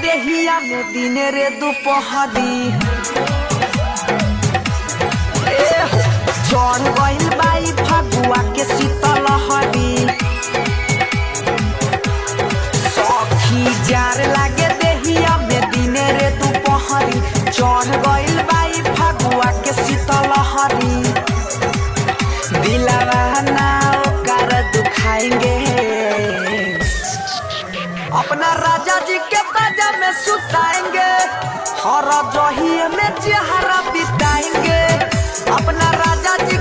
देहिया में दिन रे दोपहरी चढ़ गइल बाई फगुआ के शीतल लहरी सखी जार लागे देहिया में दिन रे दोपहरी चढ़ गइल बाई फगुआ के शीतल लहरी दिलवा ना ओकर दुखाएंगे अपना राजा जी के बाजा में सुताएंगे हर जहिए में चेहरा बिताएंगे अपना राजा जी